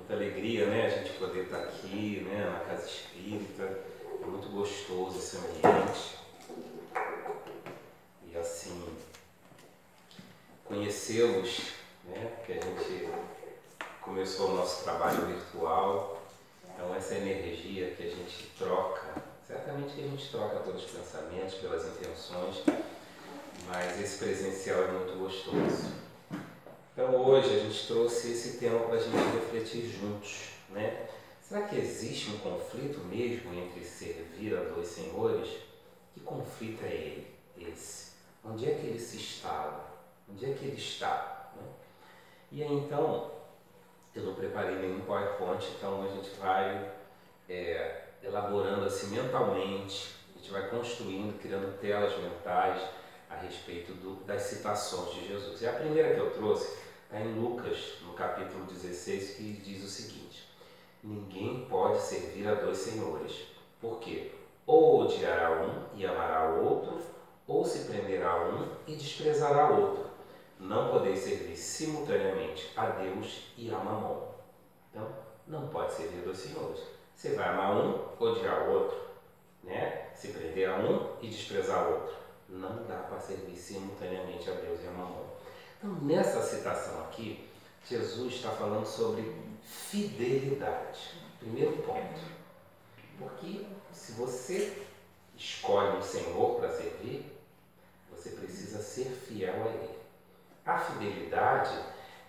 muita alegria, né, a gente poder estar aqui, né, na Casa Espírita. É muito gostoso esse ambiente. E assim, conhecê-los, né, porque a gente começou o nosso trabalho virtual. Então essa energia que a gente troca, certamente que a gente troca pelos pensamentos, pelas intenções, mas esse presencial é muito gostoso. Então hoje a gente trouxe esse tema para a gente refletir juntos, né? Será que existe um conflito mesmo entre servir a dois senhores? Que conflito é esse? Onde é que ele se instala? Onde é que ele está? Né? E aí então, eu não preparei nenhum PowerPoint, então a gente vai elaborando assim mentalmente, a gente vai construindo, criando telas mentais a respeito das citações de Jesus. E a primeira que eu trouxe está em Lucas, no capítulo 16, que diz o seguinte: ninguém pode servir a dois senhores. Por quê? Ou odiará um e amará o outro, ou se prenderá a um e desprezará o outro. Não podeis servir simultaneamente a Deus e a Mamon. Então, não pode servir a dois senhores. Você vai amar um, odiar o outro, né? Se prender a um e desprezar o outro. Não dá para servir simultaneamente a Deus e a Mamon. Então, nessa citação aqui, Jesus está falando sobre fidelidade. Primeiro ponto. Porque se você escolhe um Senhor para servir, você precisa ser fiel a Ele. A fidelidade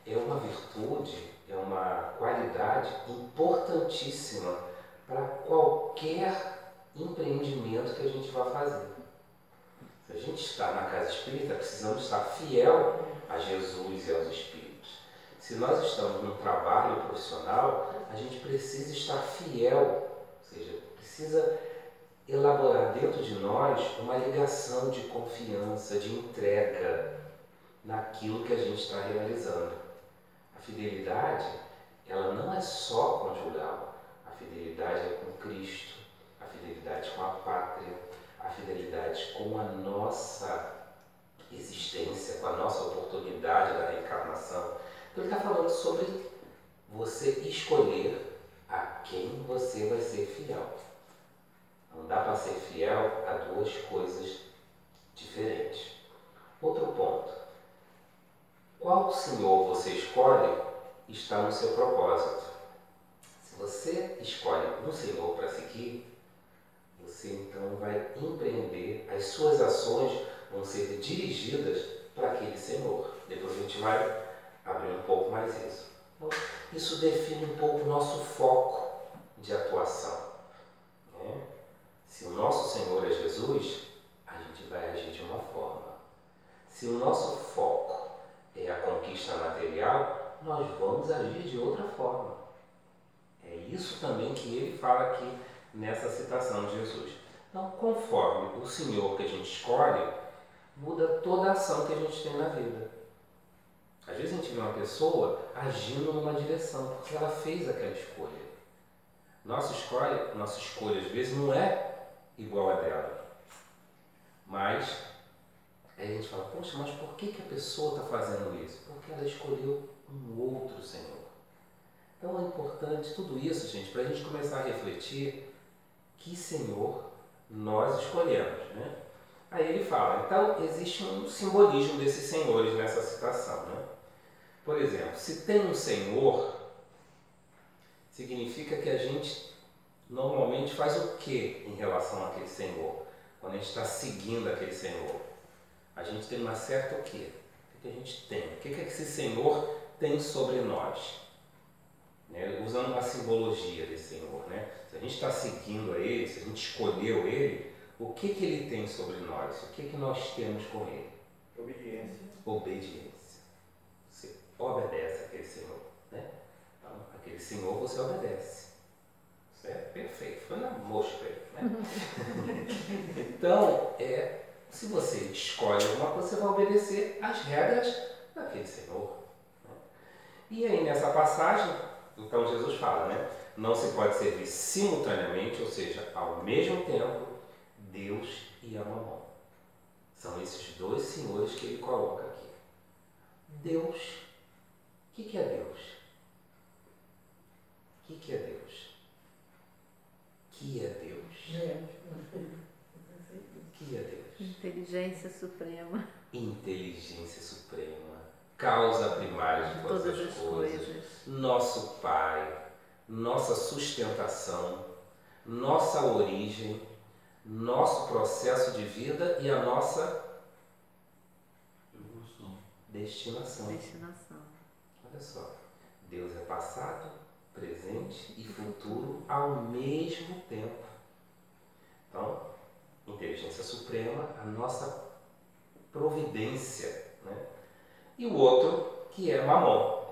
é uma virtude, é uma qualidade importantíssima para qualquer empreendimento que a gente vá fazer. Se a gente está na casa espírita, precisamos estar fiel a Jesus e aos espíritos. Se nós estamos num trabalho profissional, a gente precisa estar fiel, ou seja, precisa elaborar dentro de nós uma ligação de confiança, de entrega naquilo que a gente está realizando. A fidelidade, ela não é só conjugal. A fidelidade é com Cristo, a fidelidade com a pátria, a fidelidade com a nossa existência, com a nossa oportunidade da reencarnação. Então ele está falando sobre você escolher a quem você vai ser fiel. Não dá para ser fiel a duas coisas diferentes. Outro ponto. Qual senhor você escolhe está no seu propósito. Se você escolhe um senhor para seguir, você então vai empreender, as suas ações vão ser dirigidas para aquele senhor. Depois a gente vai abrir um pouco mais isso. Então, isso define um pouco o nosso foco de atuação. Né? Se o nosso Senhor é Jesus, a gente vai agir de uma forma. Se o nosso foco é a conquista material, nós vamos agir de outra forma. É isso também que ele fala aqui nessa citação de Jesus. Então, conforme o Senhor que a gente escolhe, muda toda a ação que a gente tem na vida. Às vezes a gente vê uma pessoa agindo numa direção, porque ela fez aquela escolha. Nossa escolha às vezes não é igual a dela. Mas aí a gente fala, poxa, mas por que a pessoa está fazendo isso? Porque ela escolheu um outro Senhor. Então é importante tudo isso, gente, para a gente começar a refletir que Senhor nós escolhemos, né? Aí ele fala, então existe um simbolismo desses senhores nessa citação, né? Por exemplo, se tem um Senhor, significa que a gente normalmente faz o que em relação àquele Senhor? Quando a gente está seguindo aquele Senhor, a gente tem uma certa o quê? O que a gente tem? O que esse Senhor tem sobre nós? Né? Usando uma simbologia desse Senhor, né? Se a gente está seguindo a Ele, se a gente escolheu Ele, o que Ele tem sobre nós? O que nós temos com Ele? Obediência. Obediência. Você obedece àquele Senhor, né? Então, aquele Senhor você obedece. Isso é perfeito, foi na mosca aí, né? Então, se você escolhe alguma coisa, você vai obedecer às regras daquele Senhor. Né? E aí, nessa passagem, então Jesus fala, né? Não se pode servir simultaneamente, ou seja, ao mesmo tempo, Deus e a Mamon. São esses dois senhores que ele coloca aqui. Deus, o que é Deus? Inteligência suprema. Inteligência suprema, causa primária de todas as coisas, nosso Pai, nossa sustentação, nossa origem, nosso processo de vida e a nossa destinação. Olha só, Deus é passado, presente e futuro ao mesmo tempo. Então, inteligência suprema, a nossa providência, né? E o outro, que é Mamon.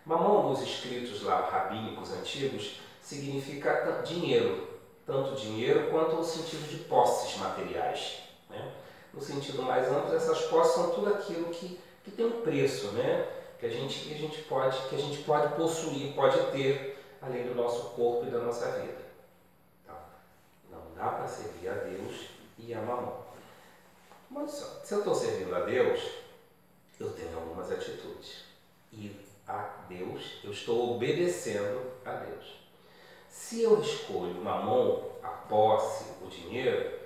Mamon, nos escritos lá rabínicos antigos, significa dinheiro, tanto dinheiro quanto o sentido de posses materiais, né? No sentido mais amplo, essas posses são tudo aquilo que tem um preço, né? que a gente pode possuir, pode ter, além do nosso corpo e da nossa vida. Então, não dá para servir a Deus e a Mamon. Mas só, se eu estou servindo a Deus, eu tenho algumas atitudes. E a Deus, eu estou obedecendo a Deus. Se eu escolho o Mamon, a posse, o dinheiro,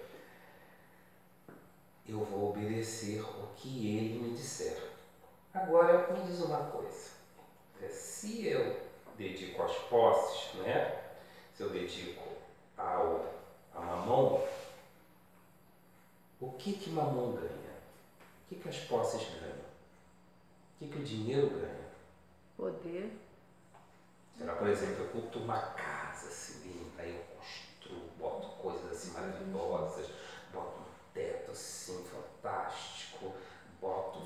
eu vou obedecer o que ele me disser. Agora, me diz uma coisa. Se eu dedico às posses, né? Se eu dedico a Mamon, o que Mamon ganha? O que as posses ganham? O que o dinheiro ganha? Poder. Será, por exemplo, eu culto uma casa assim, linda, aí eu construo, boto coisas assim maravilhosas, boto um teto assim fantástico, boto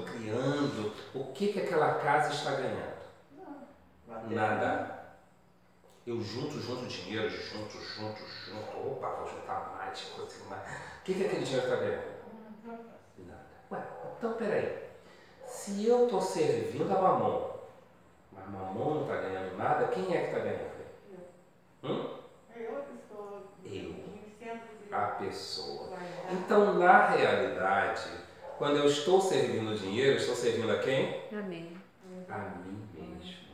criando. O que aquela casa está ganhando? Nada. Eu junto dinheiro, junto. Opa, vou juntar mais, coisa mais. O que aquele dinheiro está ganhando? Nada. Ué, então peraí. Se eu estou servindo a Mamon, mas Mamon não está ganhando nada, quem é que está ganhando? A pessoa. Então, na realidade, quando eu estou servindo o dinheiro, estou servindo a quem? A mim. A mim mesmo.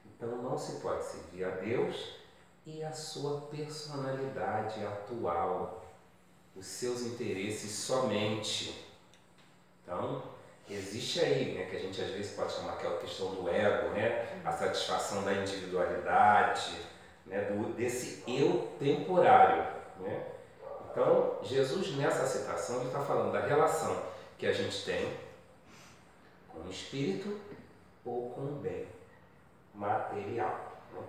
Então, não se pode servir a Deus e a sua personalidade atual, os seus interesses somente. Então, existe aí, né, que a gente às vezes pode chamar que é a questão do ego, né, a satisfação da individualidade, né, desse eu temporário, né? Então, Jesus nessa citação ele está falando da relação que a gente tem com o espírito ou com o bem material, né?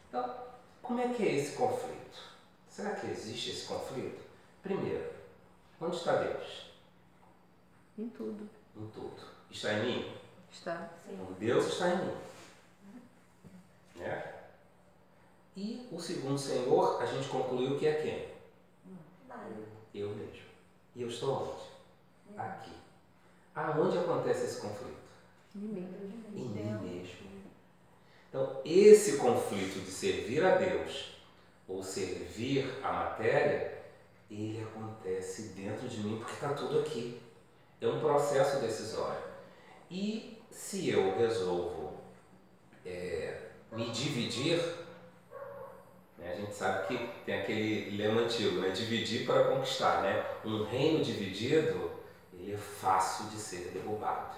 Então, como é que é esse conflito? Será que existe esse conflito? Primeiro, onde está Deus? Em tudo. Em tudo. Está em mim? Está. Sim. Deus está em mim. Né? E o segundo Senhor, a gente concluiu que é quem? Eu mesmo. E eu estou onde? Aqui. Aonde acontece esse conflito? Em mim. Em mim mesmo. Então, esse conflito de servir a Deus ou servir a matéria, ele acontece dentro de mim porque está tudo aqui. É um processo decisório. E se eu resolvo me dividir, né, a gente sabe que tem aquele lema antigo, né, dividir para conquistar. Né? Um reino dividido, ele é fácil de ser derrubado.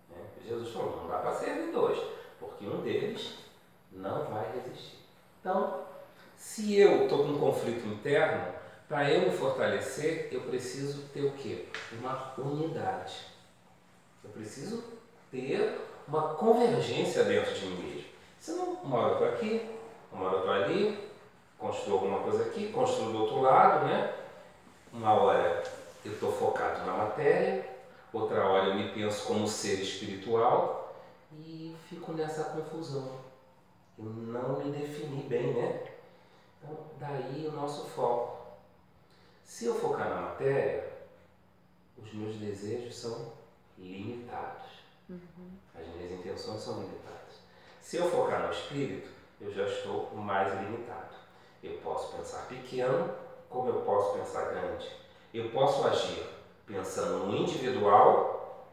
Né? Jesus falou, não dá para servir dois, porque um deles não vai resistir. Então, se eu estou com um conflito interno, para eu me fortalecer, eu preciso ter o quê? Uma unidade. Eu preciso ter uma convergência dentro de mim mesmo. Senão, uma hora eu estou aqui, uma hora eu estou ali, construo alguma coisa aqui, construo do outro lado, né? Uma hora eu estou focado na matéria, outra hora eu me penso como ser espiritual e fico nessa confusão. Eu não me defini bem, né? Então, daí o nosso foco. Se eu focar na matéria, os meus desejos são limitados. As minhas intenções são limitadas. Se eu focar no espírito, eu já estou mais limitado. Eu posso pensar pequeno, como eu posso pensar grande. Eu posso agir pensando no individual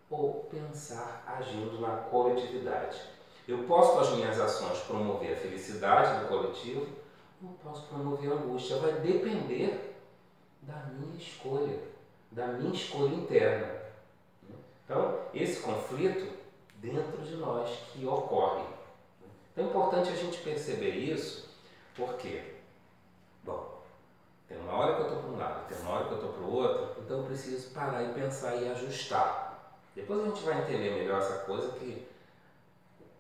ou pensar agindo na coletividade. Eu posso, com as minhas ações, promover a felicidade do coletivo ou posso promover a angústia. Vai depender da minha escolha interna. Então, esse conflito dentro de nós que ocorre. Então é importante a gente perceber isso, porque, bom, tem uma hora que eu estou para um lado, tem uma hora que eu estou para o outro, então eu preciso parar e pensar e ajustar. Depois a gente vai entender melhor essa coisa,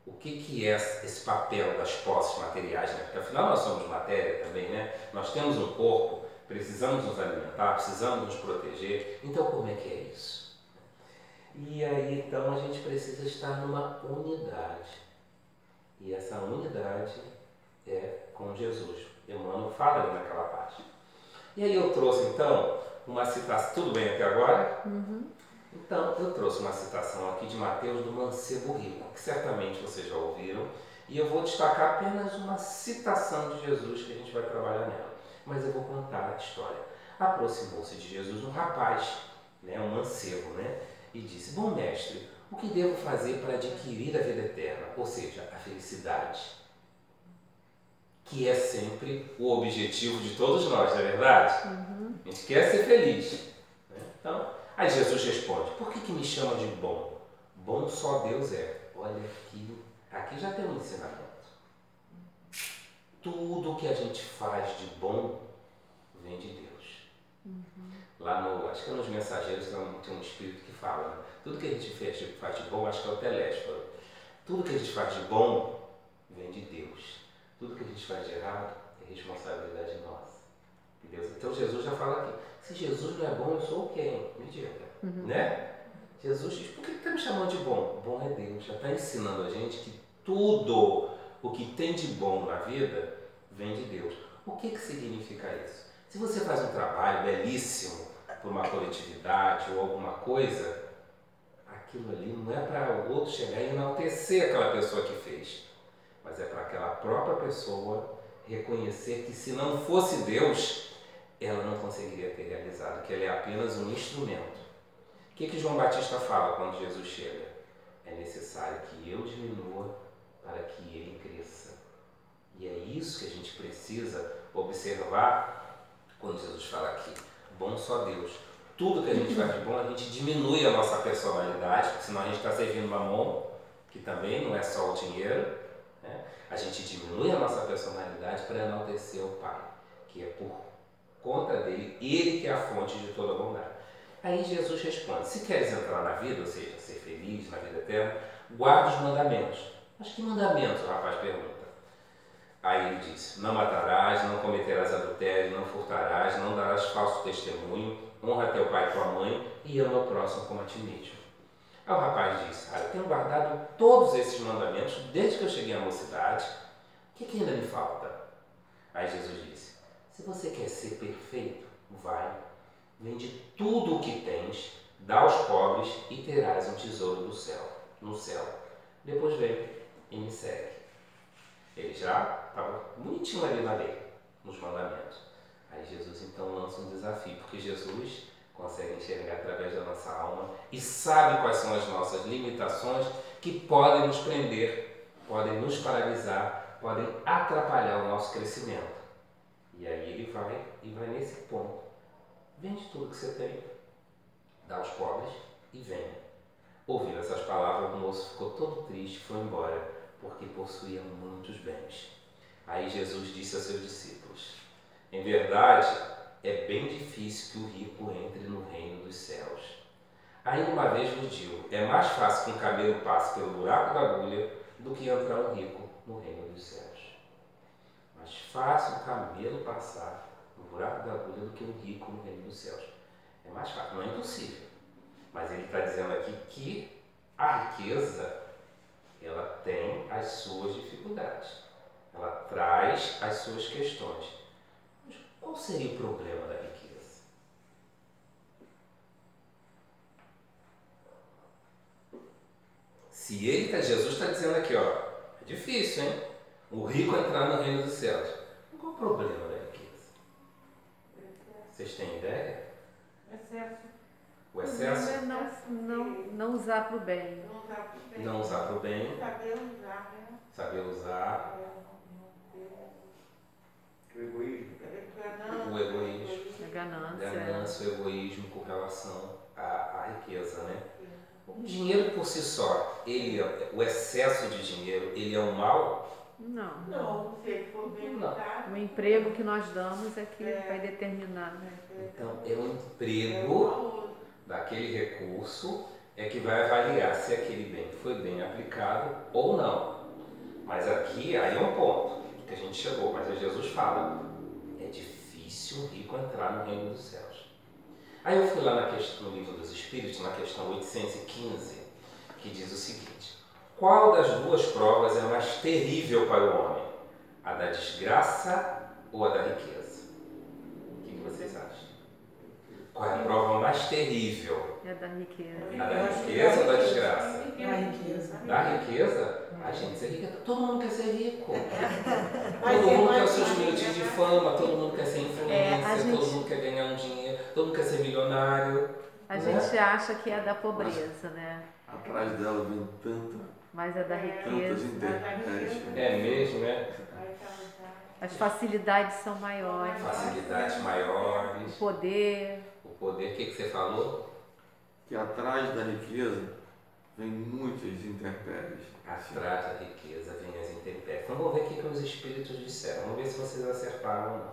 o que é esse papel das posses materiais, né? Porque afinal nós somos matéria também, né? Nós temos um corpo, precisamos nos alimentar, precisamos nos proteger, então como é que é isso? E aí então a gente precisa estar numa unidade, e essa unidade é com Jesus. Emmanuel fala ali naquela parte. E aí eu trouxe então uma citação, tudo bem até agora? Então eu trouxe uma citação aqui de Mateus do Mancebo Rico, que certamente vocês já ouviram, e eu vou destacar apenas uma citação de Jesus que a gente vai trabalhar nela, mas eu vou contar a história. Aproximou-se de Jesus um rapaz, né, um mancebo, né, e disse: bom mestre, o que devo fazer para adquirir a vida eterna, ou seja, a felicidade? Que é sempre o objetivo de todos nós, não é verdade? A gente quer ser feliz, né? Então, aí Jesus responde: por que me chama de bom? Bom só Deus é. Olha, aqui já tem um ensinamento. Tudo que a gente faz de bom vem de Deus. Lá acho que nos Mensageiros tem um espírito que fala, né? Tudo que a gente faz de bom, acho que é o Telésforo. Tudo que a gente faz de bom vem de Deus. Tudo que a gente faz de errado é responsabilidade nossa. Deus. Então Jesus já fala aqui: se Jesus não é bom, eu sou quem? Me diga. Né? Jesus diz: por que está me chamando de bom? Bom é Deus. Já está ensinando a gente que tudo o que tem de bom na vida vem de Deus. O que significa isso? Se você faz um trabalho belíssimo por uma coletividade ou alguma coisa, aquilo ali não é para o outro chegar e enaltecer aquela pessoa que fez, mas é para aquela própria pessoa reconhecer que, se não fosse Deus, ela não conseguiria ter realizado, que ela é apenas um instrumento. O que João Batista fala quando Jesus chega? É necessário que eu diminua para que ele cresça. E é isso que a gente precisa observar quando Jesus fala aqui: bom só Deus. Tudo que a gente faz de bom, a gente diminui a nossa personalidade, porque senão a gente está servindo mamon, que também não é só o dinheiro, né? A gente diminui a nossa personalidade para enaltecer o Pai, que é por conta dele, ele que é a fonte de toda a bondade. Aí Jesus responde: se queres entrar na vida, ou seja, ser feliz na vida eterna, guarda os mandamentos. Mas que mandamentos? O rapaz pergunta. Aí ele diz: não matarás, não cometerás adultério, não furtarás, não darás falso testemunho, honra teu pai e tua mãe e ama o próximo como a ti mesmo. Aí o rapaz disse: eu tenho guardado todos esses mandamentos desde que eu cheguei à mocidade, o que ainda me falta? Aí Jesus disse: se você quer ser perfeito, vai, vende tudo o que tens, dá aos pobres e terás um tesouro no céu. Depois vem e me segue. Ele já estava bonitinho ali na lei, nos mandamentos. Aí Jesus então lança um desafio, porque Jesus consegue enxergar através da nossa alma e sabe quais são as nossas limitações que podem nos prender, podem nos paralisar, podem atrapalhar o nosso crescimento. E aí ele vai nesse ponto: vende tudo que você tem, dá aos pobres e venha. Ouvindo essas palavras, o moço ficou todo triste e foi embora, porque possuía muitos bens. Aí Jesus disse a seus discípulos: em verdade, é bem difícil que o rico entre no reino dos céus. Ainda uma vez vos digo, é mais fácil que um camelo passe pelo buraco da agulha do que entrar um rico no reino dos céus. Mais fácil um camelo passar no buraco da agulha do que um rico no reino dos céus. É mais fácil, não é impossível. Mas ele está dizendo aqui que a riqueza, ela tem as suas dificuldades, ela traz as suas questões. Mas qual seria o problema da riqueza? Se Jesus está dizendo aqui, ó, é difícil, hein? O rico entrar no reino dos céus. Qual o problema da riqueza? Vocês têm ideia? Excesso. O excesso? É não usar para o bem. Não usar para o bem. Saber usar, né? Saber usar. O egoísmo. O egoísmo. A Ganância, o egoísmo com relação à riqueza, né? O dinheiro por si só, o excesso de dinheiro, ele é um mal? Não. Não, se ele for bem educado. O emprego que nós damos é que vai determinar, né? Então, é o emprego daquele recurso é que vai avaliar se aquele bem foi bem aplicado ou não. Mas aqui, aí é um ponto que a gente chegou, mas aí Jesus fala, é difícil o rico entrar no reino dos céus. Aí eu fui lá no livro dos Espíritos, na questão 815, que diz o seguinte: qual das duas provas é mais terrível para o homem? A da desgraça ou a da riqueza? O que vocês acham? Qual é a prova mais terrível? É da riqueza. A da riqueza ou da desgraça? Da riqueza. Da riqueza? A gente ser rica, todo mundo quer ser rico. Mas Todo mundo é quer mais os seus fácil, minutinhos de né? fama, todo mundo quer ser influência, todo gente- mundo quer ganhar um dinheiro, todo mundo quer ser milionário. A né? gente acha que é da pobreza, né? Atrás dela vem Mas é da tantas riqueza. intérpretes. É mesmo, né? As facilidades são maiores. Facilidades maiores, O poder. o poder, o que você falou? Que atrás da riqueza vem muitas intempéries. Atrás da riqueza vem as intempéries. Então vamos ver o que os espíritos disseram. Vamos ver se vocês acertaram ou não.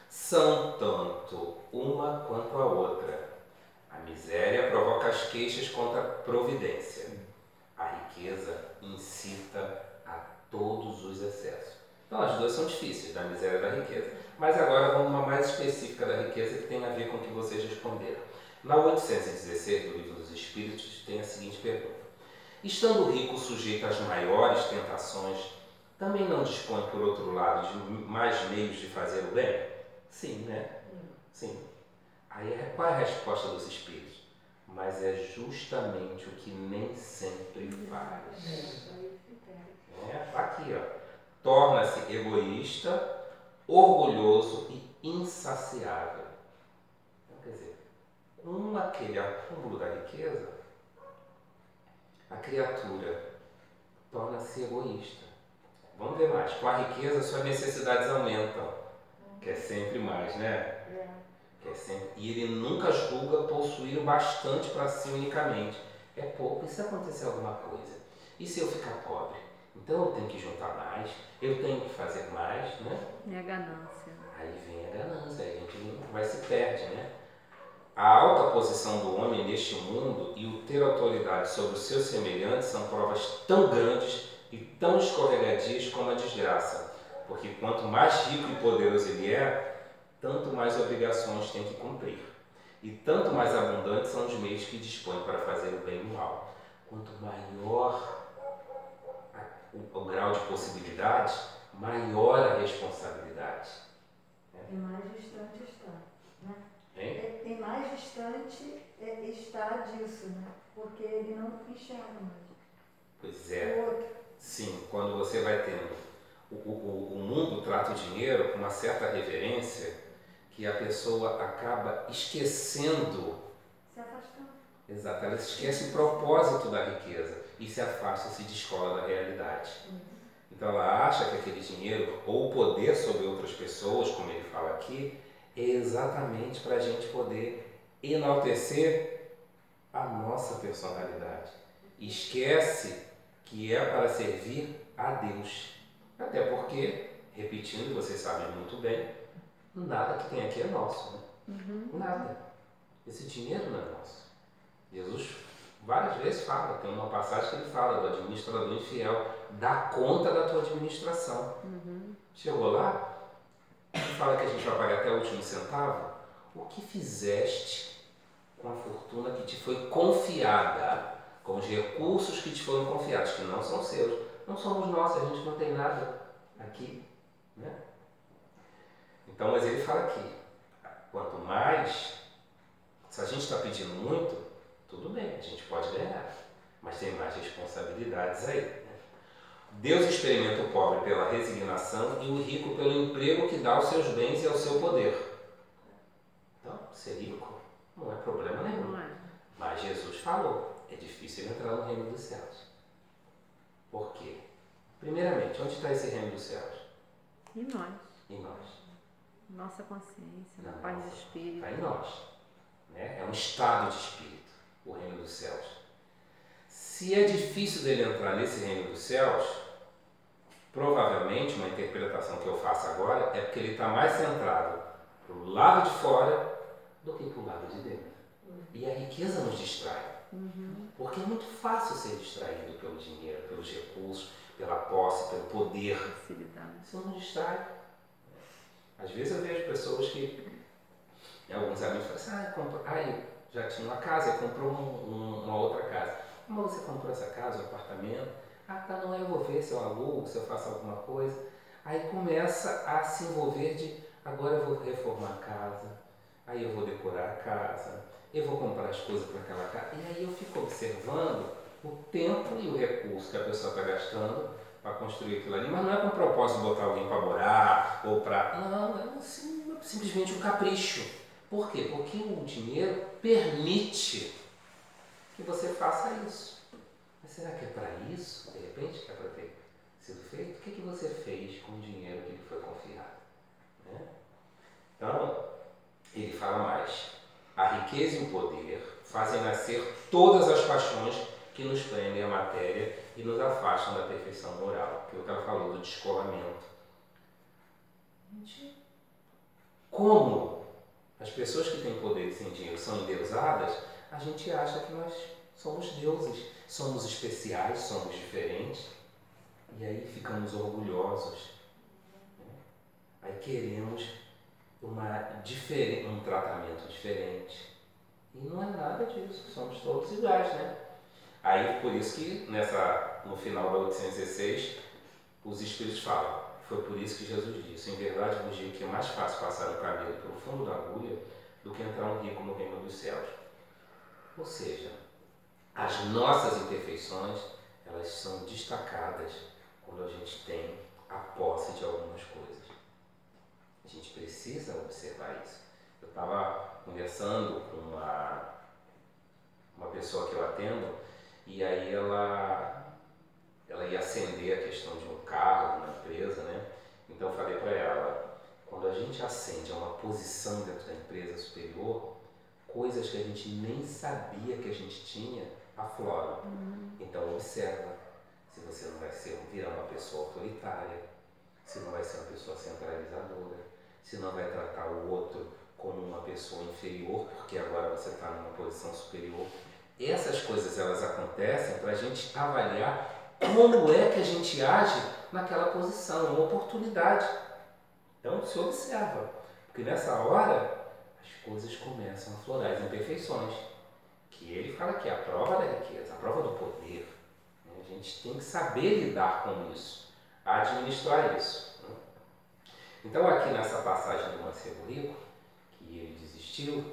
São tanto uma quanto a outra. A miséria provoca as queixas contra a providência. A riqueza incita a todos os excessos. Então as duas são difíceis, da miséria e da riqueza. Mas agora vamos uma mais específica da riqueza que tem a ver com o que vocês responderam. Na 816 do Livro dos Espíritos tem a seguinte pergunta: estando o rico sujeito às maiores tentações, também não dispõe, por outro lado, de mais meios de fazer o bem? Sim, né? Sim. Aí qual é a resposta dos espíritos? Mas é justamente o que nem sempre faz. Aqui, ó. Torna-se egoísta, orgulhoso e insaciável. Então, quer dizer, com aquele acúmulo da riqueza, a criatura torna-se egoísta. Vamos ver mais. Com a riqueza, suas necessidades aumentam. Quer sempre mais, né? Quer sempre. E ele nunca julga possuir o bastante para si unicamente. É pouco. E se acontecer alguma coisa? E se eu ficar pobre? Então eu tenho que juntar mais, eu tenho que fazer mais, né? É a ganância. Aí vem a ganância, aí a gente vai se perde, né? A alta posição do homem neste mundo e o ter autoridade sobre os seus semelhantes são provas tão grandes e tão escorregadias como a desgraça, porque quanto mais rico e poderoso ele é, tanto mais obrigações tem que cumprir, e tanto mais abundantes são os meios que dispõe para fazer o bem e o mal. Quanto maior o grau de possibilidade, maior a responsabilidade. E mais distante está, né? Hein? E mais distante está disso, né? Porque ele não enxerga mais. Pois é. O outro. Sim, quando você vai tendo. O mundo trata o dinheiro com uma certa reverência que a pessoa acaba esquecendo. Se afastando. Exato, ela esquece o propósito da riqueza e se afasta, se descola da realidade. Então ela acha que aquele dinheiro ou o poder sobre outras pessoas, como ele fala aqui, é exatamente para a gente poder enaltecer a nossa personalidade. E esquece que é para servir a Deus. Até porque, repetindo, vocês sabem muito bem, nada que tem aqui é nosso. Né? Nada. Esse dinheiro não é nosso. Jesus várias vezes fala, tem uma passagem que ele fala do administrador infiel, dá conta da tua administração. Chegou lá, ele fala que a gente vai pagar até o último centavo. O que fizeste com a fortuna que te foi confiada, com os recursos que te foram confiados, que não são seus, não somos nossos, a gente não tem nada aqui, né? Então, mas ele fala aqui, quanto mais, se a gente está pedindo muito, tudo bem, a gente pode ganhar, mas tem mais responsabilidades aí. Né? Deus experimenta o pobre pela resignação e o rico pelo emprego que dá aos seus bens e ao seu poder. Então, ser rico não é problema nenhum. Não é? Mas Jesus falou, é difícil entrar no reino dos céus. Por quê? Primeiramente, onde está esse reino dos céus? E nós? Em nós. Nossa consciência, na Não, paz de espírito. está em nós. Né? É um estado de espírito, o reino dos céus. Se é difícil dele entrar nesse reino dos céus, provavelmente, uma interpretação que eu faço agora, é porque ele está mais centrado para o lado de fora do que para o lado de dentro. E a riqueza nos distrai. Porque é muito fácil ser distraído pelo dinheiro, pelos recursos, pela posse, pelo poder. Facilidade. Isso não distrai. Às vezes eu vejo pessoas que, alguns amigos falam assim, já tinha uma casa, comprou uma outra casa. Como você comprou essa casa, um apartamento? Não, eu vou ver se eu alugo, se eu faço alguma coisa. Aí começa a se envolver de, agora eu vou reformar a casa, aí eu vou decorar a casa, eu vou comprar as coisas para aquela casa. E aí eu fico observando o tempo e o recurso que a pessoa está gastando para construir aquilo ali, mas não é com o propósito de botar alguém para morar ou para... Não, é simplesmente um capricho. Por quê? Porque o dinheiro permite que você faça isso. Mas será que é para isso, de repente, que é para ter sido feito? O que você fez com o dinheiro que lhe foi confiado? Né? Então, ele fala mais. A riqueza e o poder fazem nascer todas as paixões que nos prendem à matéria e nos afastam da perfeição moral. Que é o que ela falou do descolamento. Gente, como as pessoas que têm poder e sem dinheiro são endeusadas, a gente acha que nós somos deuses, somos especiais, somos diferentes. E aí ficamos orgulhosos. Aí queremos um tratamento diferente. E não é nada disso, somos todos iguais, né? Aí, por isso que no final da 816, os Espíritos falam, foi por isso que Jesus disse, em verdade vos digo que é mais fácil passar um camelo pelo fundo da agulha do que entrar um rico no reino dos céus. Ou seja, as nossas imperfeições, elas são destacadas quando a gente tem a posse de algumas coisas. A gente precisa observar isso. Eu estava conversando com uma pessoa que eu atendo e aí ela ia acender a questão de um carro na empresa, né? Então eu falei para ela, quando a gente ascende a uma posição dentro da empresa superior, coisas que a gente nem sabia que a gente tinha afloram. Então observa se você não vai virar uma pessoa autoritária, se não vai ser uma pessoa centralizadora, se não vai tratar o outro como uma pessoa inferior, porque agora você está numa posição superior. Essas coisas elas acontecem para a gente avaliar como é que a gente age naquela posição, uma oportunidade. Então se observa, porque nessa hora as coisas começam a aflorar, as imperfeições, que ele fala que é a prova da riqueza, a prova do poder. A gente tem que saber lidar com isso, administrar isso. Então aqui nessa passagem do Mancebo Rico, que ele desistiu,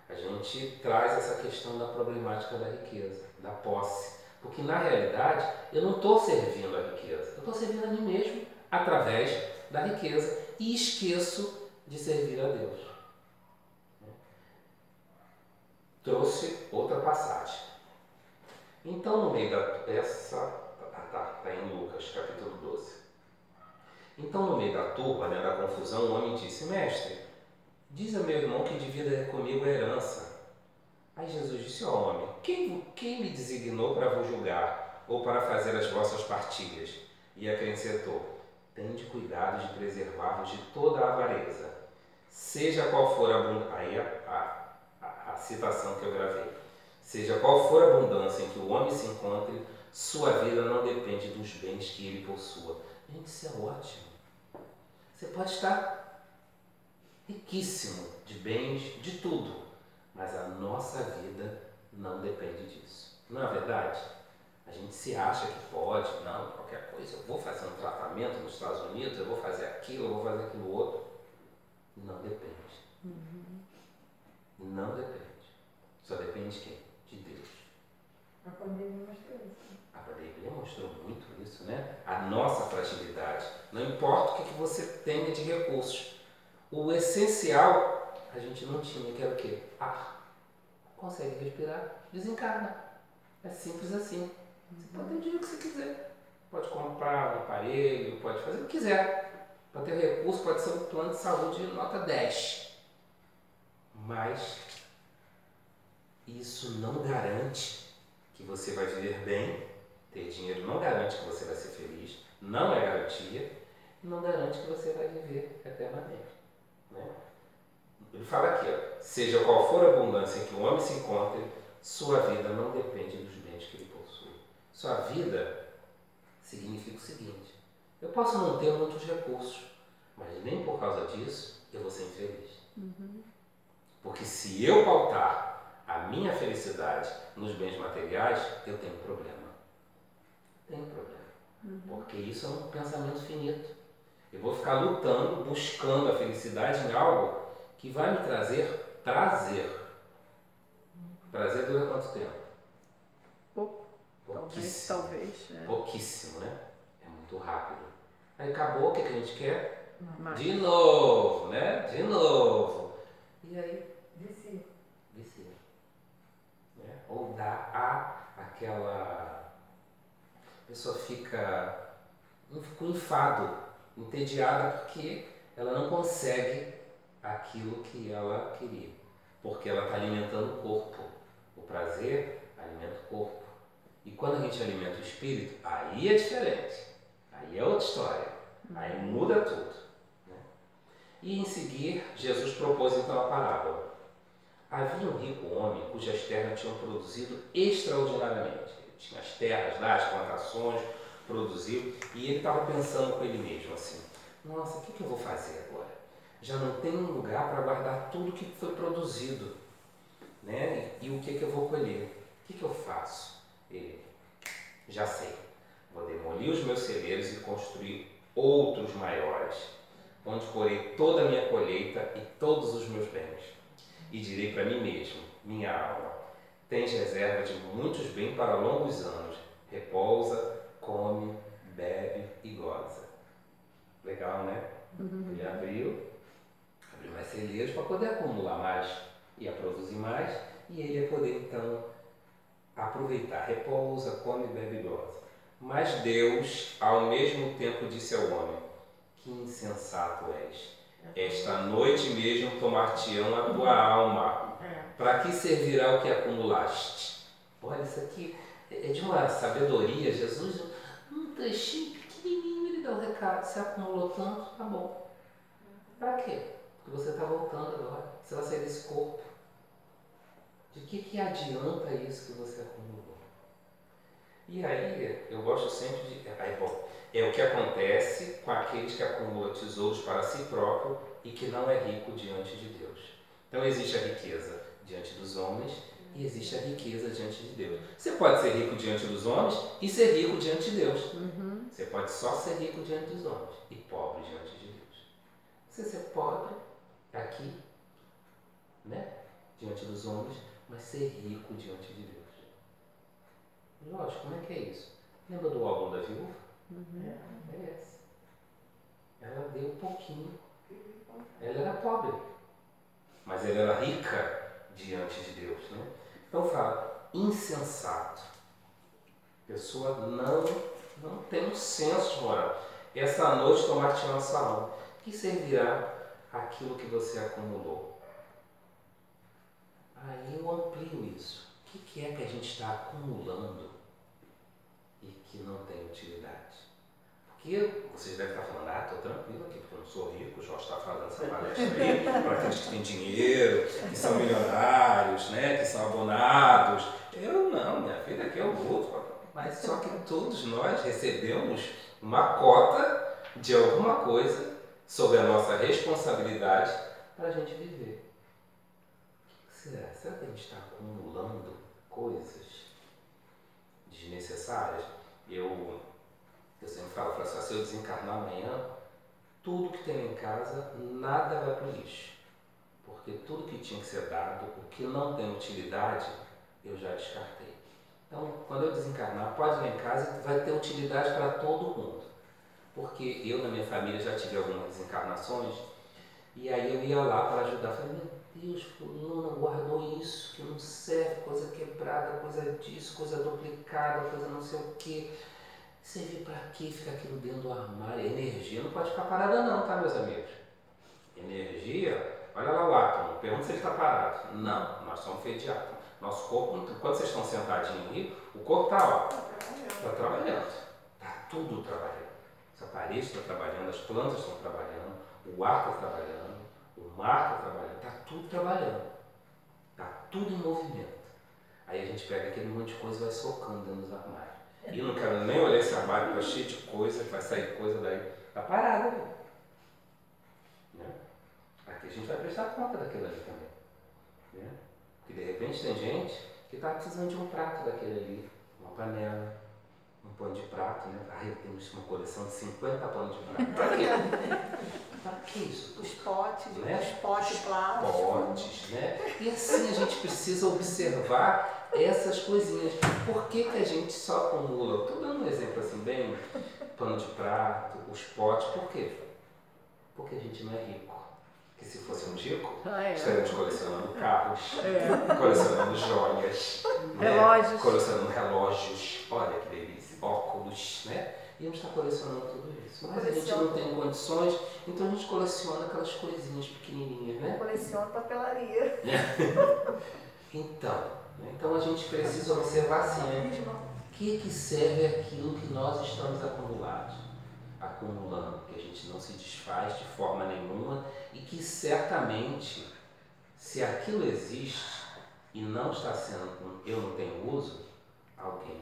a gente traz essa questão da problemática da riqueza, da posse. Porque na realidade eu não estou servindo a riqueza, eu estou servindo a mim mesmo através da riqueza e esqueço de servir a Deus. Trouxe outra passagem. Então no meio está em Lucas capítulo 12. Então no meio da turba, da confusão, o homem disse, mestre, diz a meu irmão que divida comigo a herança. Aí Jesus disse, homem, quem me designou para vos julgar ou para fazer as vossas partilhas? E acrescentou, tende cuidado de preservar-vos de toda a avareza, seja qual for aí a citação que eu gravei, seja qual for a abundância em que o homem se encontre, sua vida não depende dos bens que ele possua. Gente, isso é ótimo. Você pode estar riquíssimo de bens, de tudo, mas a nossa vida não depende disso. Não é verdade? A gente se acha que pode, não, qualquer coisa, eu vou fazer um tratamento nos Estados Unidos, eu vou fazer aquilo, eu vou fazer aquilo outro. Não depende. Não depende. Só depende de quem? De Deus. A pandemia mostrou isso. A pandemia mostrou muito isso, né? A nossa fragilidade. Não importa o que você tenha de recursos. O essencial a gente não tinha, que era o quê? Ar. Consegue respirar, desencarna. É simples assim. Você pode ter o dinheiro que você quiser. Pode comprar um aparelho, pode fazer o que quiser Para ter recurso pode ser um plano de saúde nota 10. Mas isso não garante que você vai viver bem. Ter dinheiro não garante que você vai ser feliz. Não é garantia. E não garante que você vai viver eternamente. Né? Ele fala aqui, ó, seja qual for a abundância em que o homem se encontre, sua vida não depende dos bens que ele possui. Sua vida significa o seguinte: eu posso não ter muitos recursos, mas nem por causa disso eu vou ser infeliz. Porque se eu pautar a minha felicidade nos bens materiais, eu tenho problema. Tenho problema. Porque isso é um pensamento finito. Eu vou ficar lutando, buscando a felicidade em algo que vai me trazer prazer. Prazer dura quanto tempo? Pouco. Pouquíssimo. Talvez. Pouquíssimo, né? É muito rápido. Aí acabou, o que a gente quer? Mas, De novo, né? De novo. E aí? Vicia. Vicia. Né? Ou dá aquela... A pessoa fica com enfado, entediada porque ela não consegue aquilo que ela queria. Porque ela está alimentando o corpo. O prazer alimenta o corpo. E quando a gente alimenta o espírito, aí é diferente. Aí é outra história. Aí muda tudo. Né? E em seguir, Jesus propôs então a parábola. Havia um rico homem cujas terras tinham produzido extraordinariamente. Ele tinha as terras lá, as plantações, produziu, e ele estava pensando com ele mesmo assim: nossa, o que eu vou fazer agora? Já não tem um lugar para guardar tudo que foi produzido, né? E o que eu vou colher? O que eu faço? Ele: já sei, vou demolir os meus celeiros e construir outros maiores, onde porei toda a minha colheita e todos os meus bens. E direi para mim mesmo: minha alma, tens reserva de muitos bens para longos anos, repousa, come, bebe e goza. Legal, né? Ele abriu mais celeiros para poder acumular mais, ia produzir mais, e ele ia poder então aproveitar, repousa, come, bebe e goza. Mas Deus, ao mesmo tempo, disse ao homem: que insensato és! Esta noite mesmo tomar-te-ão a tua alma. Para que servirá o que acumulaste? Olha, isso aqui é de uma sabedoria. Jesus, um trechinho pequenininho, ele dá o recado: você acumulou tanto, tá bom. Para quê? Porque você está voltando agora. Você vai sair desse corpo. De que adianta isso que você acumulou? E aí, eu gosto sempre de... é o que acontece com aqueles que acumulam tesouros para si próprio e que não é rico diante de Deus. Então existe a riqueza diante dos homens e existe a riqueza diante de Deus. Você pode ser rico diante dos homens e ser rico diante de Deus. Você pode só ser rico diante dos homens e pobre diante de Deus. Você ser pobre aqui, né, diante dos homens, mas ser rico diante de Deus. Lógico, como é que é isso? Lembra do álbum da viúva? É essa. Ela deu um pouquinho. Ela era pobre, mas ela era rica diante de Deus, né? Então fala, insensato. A pessoa não tem um senso moral. Essa noite tomar-te uma salão. Que servirá aquilo que você acumulou? Aí eu amplio isso. O que é que a gente está acumulando e que não tem utilidade? Porque vocês devem estar falando: estou tranquilo aqui, porque eu não sou rico, o Jorge está falando essa palestra aí para aqueles que têm dinheiro, que são milionários, né, que são abonados. Eu não, minha filha, aqui é o luto. Mas só que todos nós recebemos uma cota de alguma coisa sobre a nossa responsabilidade para a gente viver. O que será? Será que a gente está acumulando coisas desnecessárias? Eu sempre falo assim: se eu desencarnar amanhã, tudo que tem em casa, nada vai para o lixo. Porque tudo que tinha que ser dado, o que não tem utilidade, eu já descartei. Então, quando eu desencarnar, pode ir lá em casa e vai ter utilidade para todo mundo. Porque eu, na minha família, já tive algumas desencarnações, e aí eu ia lá para ajudar. Falei: meu Deus, fulano guardou isso, que não serve, coisa quebrada, coisa disso, coisa duplicada, coisa não sei o quê. Você vê pra que fica aquilo dentro do armário? A energia não pode ficar parada não, tá, meus amigos? Energia, olha lá o átomo, pergunta se ele está parado. Não, nós somos feitos de átomo. Nosso corpo, quando vocês estão sentadinhos aí, o corpo está, ó, está trabalhando. Está tudo trabalhando. Essa parede está trabalhando, as plantas estão trabalhando, o ar está trabalhando, o mar está trabalhando, está tudo trabalhando. Está tudo em movimento. Aí a gente pega aquele monte de coisa e vai socando dentro dos armários. E eu não quero nem olhar esse armário, está cheio de coisa, vai sair coisa daí. Está parado, né? Aqui a gente vai prestar conta daquilo ali também. Né? Porque de repente tem gente que está precisando de um prato daquele ali, uma panela, um pano de prato, né? Aí temos uma coleção de 50 panos de prato. Para quê? Para que isso? Os potes, né? os potes plásticos. Potes, né? E assim a gente precisa observar essas coisinhas. Por que que a gente só acumula? Estou dando um exemplo assim, bem, pano de prato, os potes, por quê? Porque a gente não é rico. Que se fosse um rico, estaríamos colecionando carros, colecionando joias, relógios, né? Colecionando relógios, olha que delícia, óculos, né? Íamos estar colecionando tudo isso. Mas a gente não tem condições, então a gente coleciona aquelas coisinhas pequenininhas, né? Coleciona papelaria. Então a gente precisa observar assim, que serve aquilo que nós estamos acumulando, que a gente não se desfaz de forma nenhuma e que certamente, se aquilo existe e não está sendo, eu não tenho uso, alguém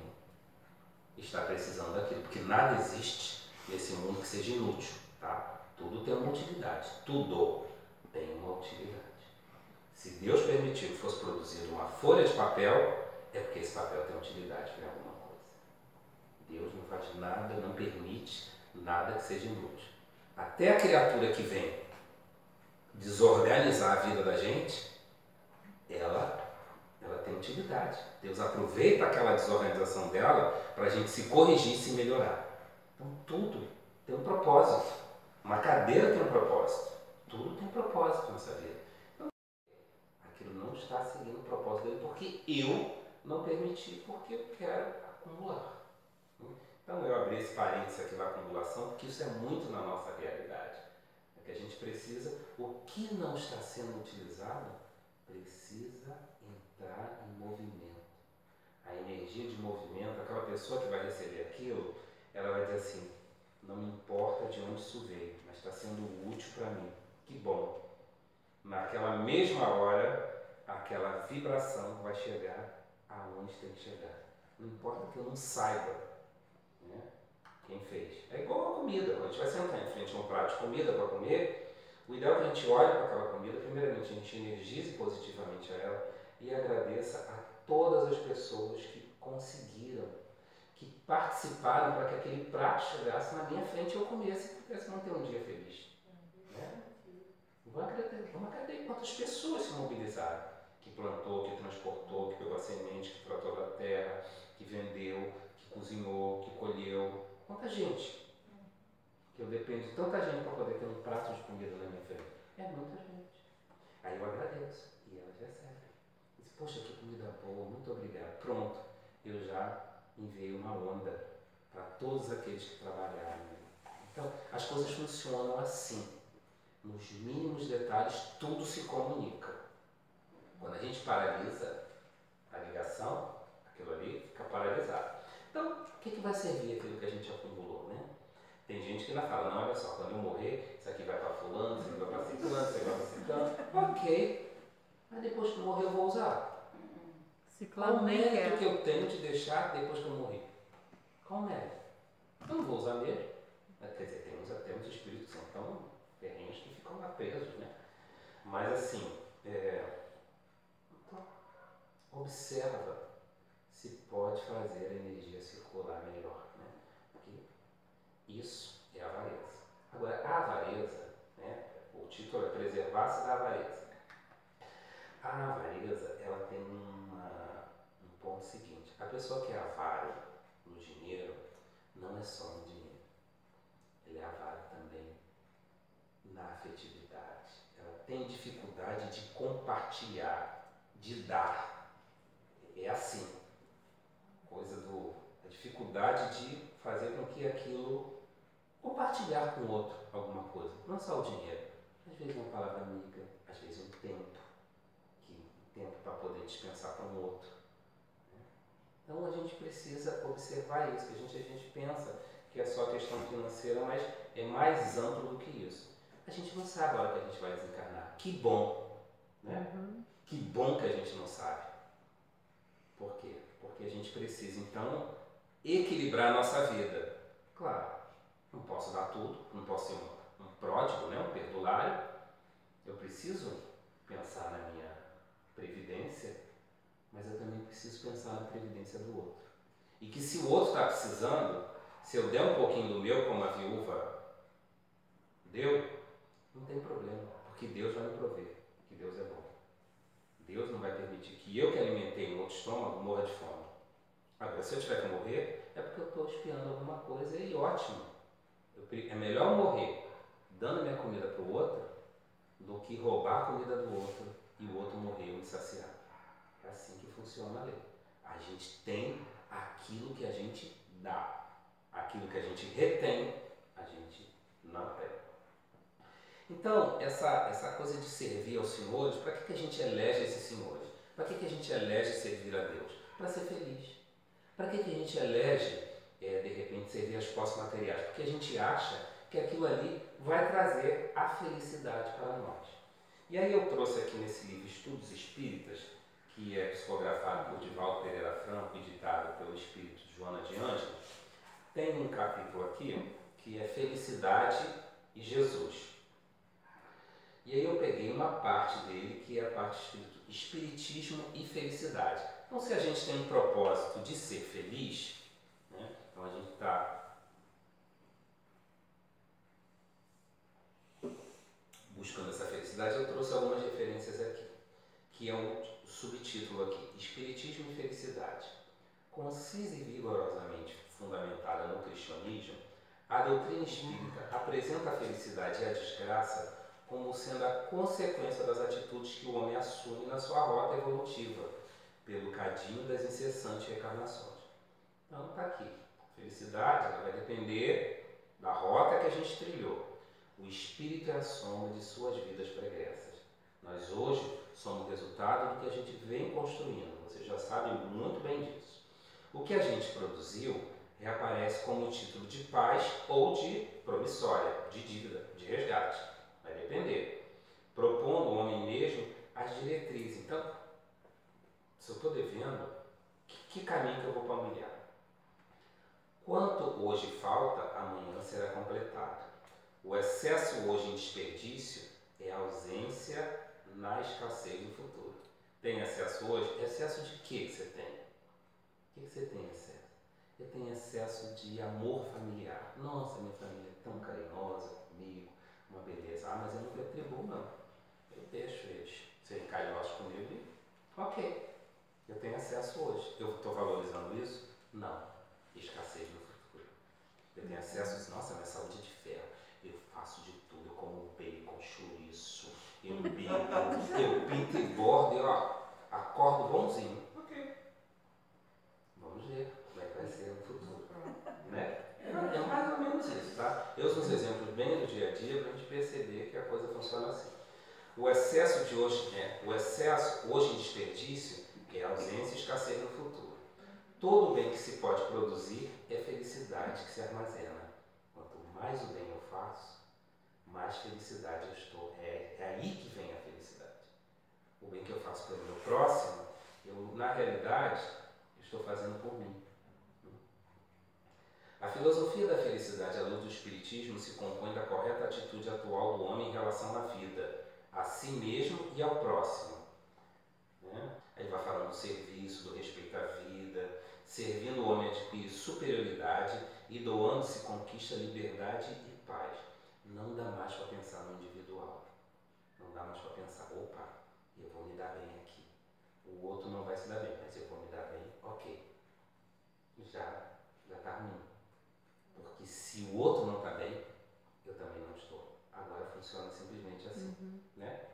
está precisando daquilo, porque nada existe nesse mundo que seja inútil, tá? Tudo tem uma utilidade, tudo tem uma utilidade. Se Deus permitiu que fosse produzida uma folha de papel, é porque esse papel tem utilidade para alguma coisa. Deus não faz nada, não permite nada que seja inútil. Até a criatura que vem desorganizar a vida da gente, ela tem utilidade. Deus aproveita aquela desorganização dela para a gente se corrigir e se melhorar. Então tudo tem um propósito. Uma cadeira tem um propósito. Tudo tem um propósito na nossa vida. Então, aquilo não está seguindo o propósito dele porque eu não permiti, porque eu quero acumular. Então eu abri esse parênteses aqui da acumulação, porque isso é muito na nossa realidade. É que a gente precisa, o que não está sendo utilizado, precisa entrar em movimento. A energia de movimento, aquela pessoa que vai receber aquilo, ela vai dizer assim, não me importa de onde isso veio, mas está sendo útil para mim. Que bom. Naquela mesma hora, aquela vibração vai chegar aonde tem que chegar. Não importa que eu não saiba, né, quem fez. É igual a comida. Quando a gente vai sentar em frente a um prato de comida para comer, o ideal é que a gente olhe para aquela comida, primeiramente a gente energize positivamente a ela e agradeça a todas as pessoas que conseguiram, que participaram para que aquele prato chegasse na minha frente e eu comesse e pudesse manter um dia feliz. Né? Vamos agradecer quantas pessoas se mobilizaram, que plantou, que transportou, que pegou a semente, que tratou da terra, que vendeu, que cozinhou, que colheu. Quanta gente. Que eu dependo de tanta gente para poder ter um prato de comida na minha frente. É muita gente. Aí eu agradeço e elas recebem. Diz, poxa, que comida boa, muito obrigado. Pronto, eu já enviei uma onda para todos aqueles que trabalharam. Então, as coisas funcionam assim. Nos mínimos detalhes, tudo se comunica. Quando a gente paralisa a ligação, aquilo ali fica paralisado. Então, o que vai servir aquilo que a gente acumulou, né? Tem gente que ainda fala, não, olha só, quando eu morrer, isso aqui vai para fulano, isso aqui vai para ciclano, isso aqui vai para ciclano. Ok, mas depois que eu morrer eu vou usar. Qual o mérito que eu tenho de deixar depois que eu morrer? Qual o mérito? Eu não vou usar mesmo. Quer dizer, temos espíritos que são tão terrenos que ficam lá presos, né? Mas assim, então, observa se pode fazer a energia circular melhor, né? Porque isso é a avareza. Agora, a avareza, né? O título é Preservar-se da Avareza. A avareza, ela tem um ponto seguinte. A pessoa que é avara no dinheiro, não é só no dinheiro. Ele é avaro também na afetividade. Ela tem dificuldade de compartilhar, de dar. É assim. A dificuldade de fazer com que aquilo, compartilhar com o outro alguma coisa, não só o dinheiro, às vezes uma palavra amiga, às vezes um tempo para poder dispensar para um outro. Então a gente precisa observar isso, que a gente pensa que é só questão financeira, mas é mais amplo do que isso. A gente não sabe a hora que a gente vai desencarnar. Que bom, né? Que bom que a gente não sabe. Por quê? Porque a gente precisa, então, equilibrar a nossa vida. Claro, não posso dar tudo, não posso ser um pródigo, né? Um perdulário. Eu preciso pensar na minha previdência, mas eu também preciso pensar na previdência do outro. E que se o outro está precisando, se eu der um pouquinho do meu, como a viúva deu, não tem problema, porque Deus vai me prover, que Deus é bom. Deus não vai permitir que eu, que alimentei um outro estômago, morra de fome. Agora, se eu tiver que morrer, é porque eu estou espiando alguma coisa e ótimo. É melhor morrer dando minha comida para o outro do que roubar a comida do outro e o outro morrer insaciado. É assim que funciona a lei. A gente tem aquilo que a gente dá. Aquilo que a gente retém, a gente não tem. Então, essa coisa de servir aos senhores, para que a gente elege esses senhores? Para que a gente elege servir a Deus? Para ser feliz. Para que a gente elege, de repente, servir as posses materiais? Porque a gente acha que aquilo ali vai trazer a felicidade para nós. E aí eu trouxe aqui nesse livro Estudos Espíritas, que é psicografado por Divaldo Pereira Franco e ditado pelo espírito Joana de Ângelo, tem um capítulo aqui que é Felicidade e Jesus. E aí eu peguei uma parte dele, que é a parte escrito Espiritismo e Felicidade. Então, se a gente tem um propósito de ser feliz, né, então a gente está buscando essa felicidade, eu trouxe algumas referências aqui, que é um subtítulo aqui, Espiritismo e Felicidade. Concisa e vigorosamente fundamentada no cristianismo, a doutrina espírita apresenta a felicidade e a desgraça como sendo a consequência das atitudes que o homem assume na sua rota evolutiva, pelo cadinho das incessantes reencarnações. Então está aqui. A felicidade ela vai depender da rota que a gente trilhou. O espírito é a soma de suas vidas pregressas. Nós hoje somos resultado do que a gente vem construindo. Vocês já sabem muito bem disso. O que a gente produziu reaparece como título de paz ou de promissória, de dívida, de resgate. Vai depender. Propondo o homem mesmo as diretrizes. Então, se eu estou devendo, que caminho que eu vou palmilhar? Quanto hoje falta, amanhã será completado. O excesso hoje em desperdício é ausência na escassez do futuro. Tem excesso hoje? Excesso de que você tem? O que você tem excesso? Eu tenho excesso de amor familiar. Nossa, minha família é tão carinhosa comigo, uma beleza. Ah, mas eu não retribuo, não. Eu deixo eles serem carinhosos comigo e ok. Eu tenho excesso hoje. Eu estou valorizando isso? Não. Escassez no futuro. Eu tenho acesso, nossa, minha saúde é de ferro. Eu faço de tudo, eu como bacon, chouriço, eu pinto e bordo, eu acordo bonzinho. Ok. Vamos ver como é que vai ser no futuro. Né? É mais ou menos isso, tá? Eu uso uns exemplos bem do dia a dia para a gente perceber que a coisa funciona assim. O excesso de hoje, o excesso hoje em desperdício é ausência e escassez no futuro. Todo bem que se pode produzir é felicidade que se armazena. Quanto mais o bem eu faço, mais felicidade eu estou. É aí que vem a felicidade. O bem que eu faço pelo meu próximo, eu, na realidade, estou fazendo por mim. A filosofia da felicidade à luz do Espiritismo se compõe da correta atitude atual do homem em relação à vida, a si mesmo e ao próximo. Né? Aí vai falando do serviço, do respeito à vida, servindo o homem a adquirir superioridade e doando-se conquista liberdade e paz. Não dá mais para pensar no individual. Não dá mais para pensar, opa, eu vou me dar bem aqui. O outro não vai se dar bem, mas eu vou me dar bem, ok. Já está ruim. Porque se o outro não está bem, eu também não estou. Agora funciona simplesmente assim. Né?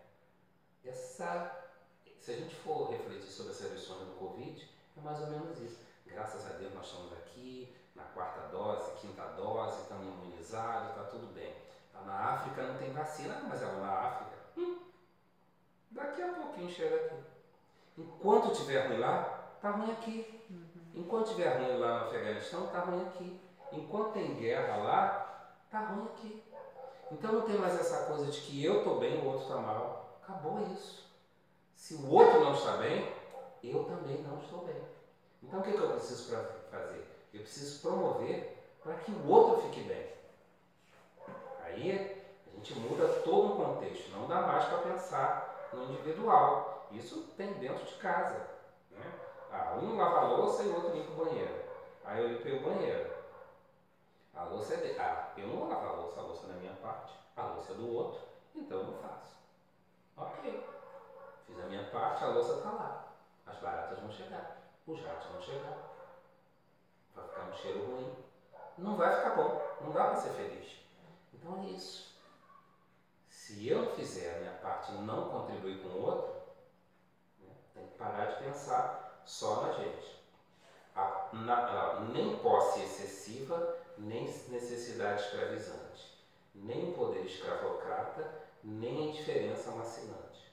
Se a gente for refletir sobre essas lições do Covid, é mais ou menos isso. Graças a Deus nós estamos aqui, na 4ª dose, 5ª dose, estamos imunizados, está tudo bem. Tá na África, não tem vacina, mas ela na África, daqui a pouquinho chega aqui. Enquanto estiver ruim lá, está ruim aqui. Enquanto estiver ruim lá no Afeganistão, está ruim aqui. Enquanto tem guerra lá, está ruim aqui. Então não tem mais essa coisa de que eu estou bem, o outro está mal. Acabou isso. Se o outro não está bem, eu também não estou bem. Então o que eu preciso fazer? Eu preciso promover para que o outro fique bem. Aí a gente muda todo o contexto. Não dá mais para pensar no individual. Isso tem dentro de casa. Né? Um lava a louça e o outro limpa o banheiro. Aí eu limpei o banheiro. A louça é dele. Eu não vou lavar a louça é da minha parte. A louça é do outro, então eu não faço. Ok. Fiz a minha parte, a louça está lá. As baratas vão chegar. Os ratos vão chegar. Vai ficar um cheiro ruim. Não vai ficar bom. Não dá para ser feliz. Então é isso. Se eu não fizer a minha parte e não contribuir com o outro, né, tem que parar de pensar só na gente. Nem posse excessiva, nem necessidade escravizante, nem o poder escravocrata, nem a indiferença macinante.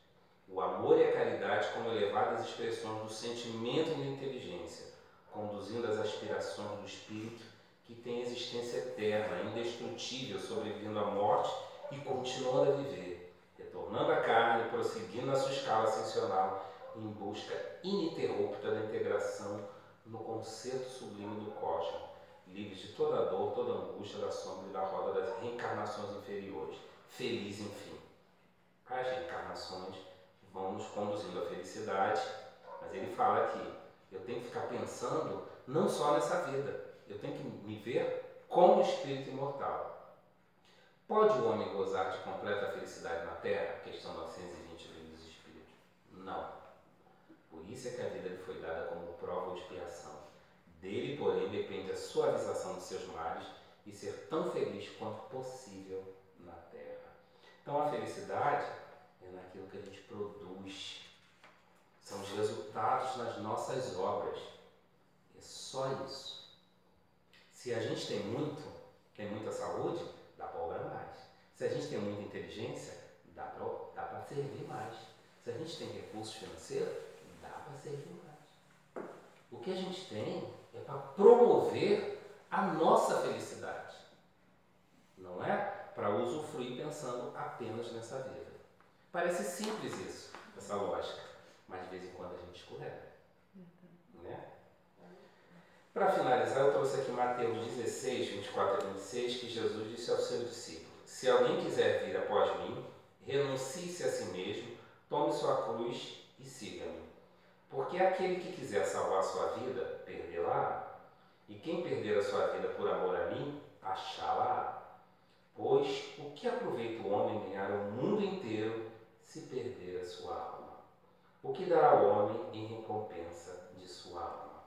O amor e a caridade como elevadas expressões do sentimento e da inteligência, conduzindo as aspirações do espírito que tem existência eterna, indestrutível, sobrevivendo à morte e continuando a viver, retornando à carne, prosseguindo na sua escala ascensional, em busca ininterrupta da integração no concerto sublime do cosmos, livres de toda dor, toda angústia da sombra e da roda das reencarnações inferiores, feliz enfim. As reencarnações vão nos conduzindo à felicidade, mas ele fala que eu tenho que ficar pensando não só nessa vida, eu tenho que me ver como espírito imortal. Pode o homem gozar de completa felicidade na Terra? Questão 920 do Livro dos Espíritos. Não. Por isso é que a vida lhe foi dada como prova ou expiação. Dele, porém, depende a suavização de seus males e ser tão feliz quanto possível na Terra. Então a felicidade é naquilo que a gente produz. São os resultados nas nossas obras. É só isso. Se a gente tem muita saúde, dá para obrar mais. Se a gente tem muita inteligência, dá para servir mais. Se a gente tem recursos financeiros, dá para servir mais. O que a gente tem é para promover a nossa felicidade. Não é para usufruir pensando apenas nessa vida. Parece simples isso, essa lógica, mas de vez em quando a gente escorrega. Né? Para finalizar, eu trouxe aqui Mateus 16, 24 a 26, que Jesus disse aos seus discípulos: se alguém quiser vir após mim, renuncie-se a si mesmo, tome sua cruz e siga-me. Porque aquele que quiser salvar sua vida, perdê-la-á. E quem perder a sua vida por amor a mim, achá-la-á. Pois o que aproveita o homem ganhar o mundo inteiro se perder a sua alma? O que dará o homem em recompensa de sua alma?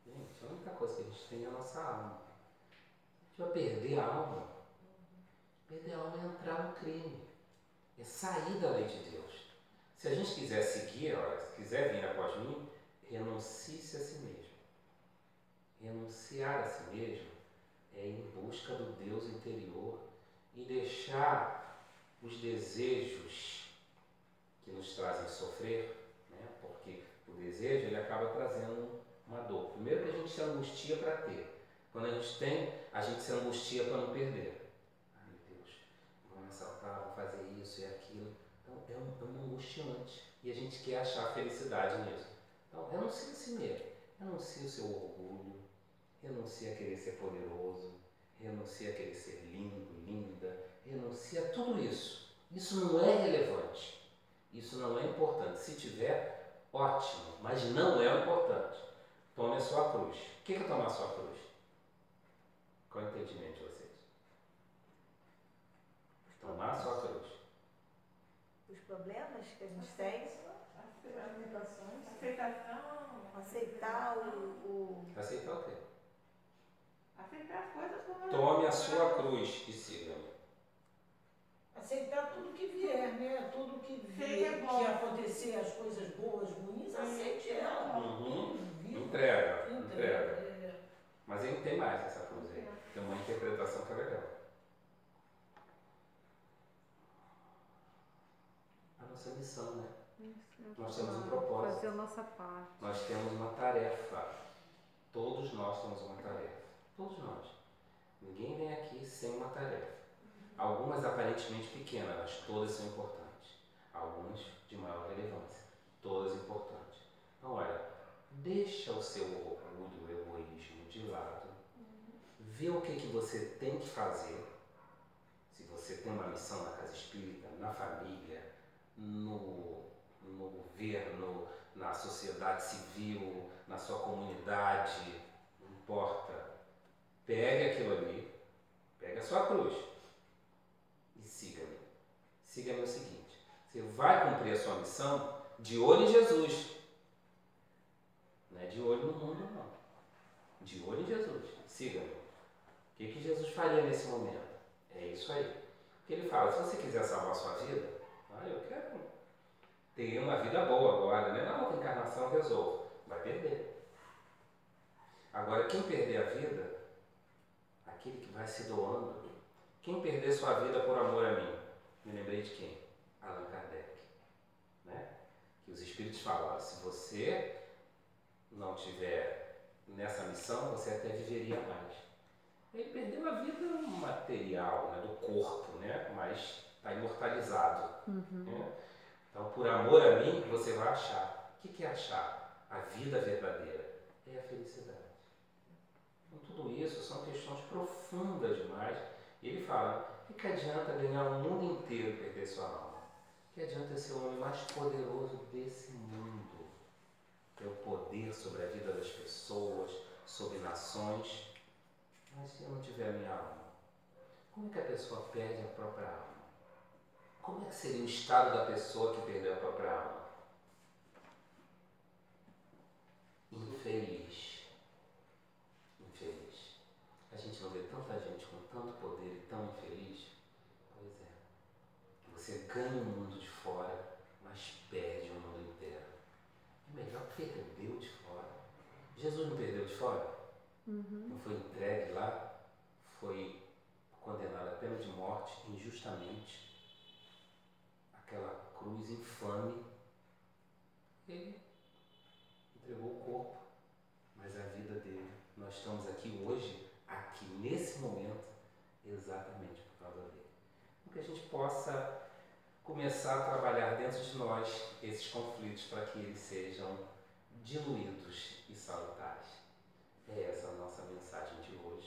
Gente, a única coisa que a gente tem é a nossa alma. A gente vai perder a alma. Perder a alma é entrar no crime. É sair da lei de Deus. Se a gente quiser seguir, se quiser vir após mim, renuncie-se a si mesmo. Renunciar a si mesmo é ir em busca do Deus interior e deixar os desejos que nos trazem sofrer, né? Porque o desejo ele acaba trazendo uma dor. Primeiro que a gente se angustia para ter. Quando a gente tem, a gente se angustia para não perder. Ai meu Deus, vão me assaltar, vão fazer isso e aquilo. Então é um angustiante. E a gente quer achar felicidade nisso. Então renuncie a si mesmo. Renuncie o seu orgulho. Renuncie a querer ser poderoso. Renuncie a querer ser lindo, linda. Renuncie a tudo isso. Isso não é relevante. Isso não é importante. Se tiver, ótimo. Mas não é o importante. Tome a sua cruz. O que é tomar a sua cruz? Qual é o entendimento de vocês? Tomar a sua cruz. Os problemas que a gente tem, as limitações, aceitar o... Aceitar o quê? Aceitar as coisas como Tome a sua cruz e siga-me. Aceitar tudo que vier, né? Tudo que vier, Sim, é bom. que acontecer, as coisas boas, ruins, aceite ela. Entrega. É. Mas ele tem mais essa cruz aí. Tem uma interpretação que é legal. A nossa missão, né? Nós temos um propósito. Fazer a nossa parte. Nós temos uma tarefa. Todos nós temos uma tarefa. Todos nós. Ninguém vem aqui sem uma tarefa. Algumas aparentemente pequenas, mas todas são importantes. Algumas de maior relevância. Todas importantes. Então, olha, deixa o seu orgulho, o egoísmo de lado. Vê o que você tem que fazer. Se você tem uma missão na casa espírita, na família, no governo, na sociedade civil, na sua comunidade, não importa. Pegue aquilo ali, pegue a sua cruz e siga-me. Siga-me o seguinte, você vai cumprir a sua missão de olho em Jesus. Não é de olho no mundo, não. De olho em Jesus. Siga-me. O que Jesus faria nesse momento? É isso aí. Porque ele fala, se você quiser salvar a sua vida, eu quero ter uma vida boa agora, né? Na outra encarnação eu resolvo. Vai perder. Agora, quem perder a vida, aquele que vai se doando, quem perder sua vida por amor a mim, me lembrei de quem? Allan Kardec. Né? Que os Espíritos falaram, se você não tiver nessa missão, você até viveria mais. Ele perdeu a vida material, né, do corpo, né, mas está imortalizado. Né? Então, por amor a mim, você vai achar. O que é achar? A vida verdadeira é a felicidade. Então, tudo isso são questões profundas demais. E ele fala, o que adianta ganhar o mundo inteiro e perder sua alma? O que adianta ser o homem mais poderoso desse mundo? Ter o poder sobre a vida das pessoas, sobre nações. Mas se eu não tiver a minha alma, como é que a pessoa perde a própria alma? Como é que seria o estado da pessoa que perdeu a própria alma? Infeliz. Infeliz. A gente não vê tanta gente com tanto poder e tão infeliz? Pois é. Você ganha o mundo de fora, mas perde o mundo inteiro. É melhor perder o de fora. Jesus não perdeu de fora? Não foi entregue lá, foi condenado à pena de morte injustamente, aquela cruz infame, ele entregou o corpo, mas a vida dele, nós estamos aqui hoje, aqui nesse momento, exatamente por causa dele. Que a gente possa começar a trabalhar dentro de nós esses conflitos para que eles sejam diluídos e salutares. É essa a nossa mensagem de hoje.